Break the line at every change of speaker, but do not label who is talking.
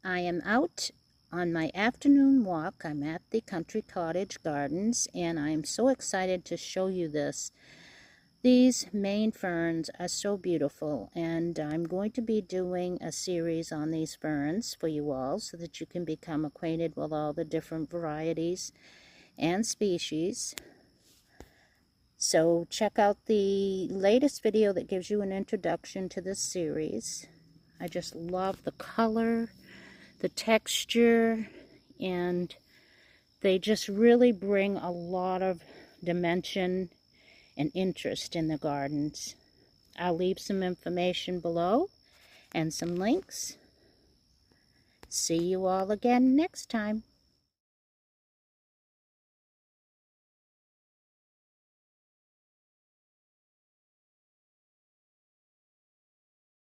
I am out on my afternoon walk. I'm at the Country Cottage Gardens, and I'm so excited to show you this. These Maine ferns are so beautiful, and I'm going to be doing a series on these ferns for you all so that you can become acquainted with all the different varieties and species. So check out the latest video that gives you an introduction to this series. I just love the color, the texture, and they just really bring a lot of dimension and interest in the gardens. I'll leave some information below and some links. See you all again next time.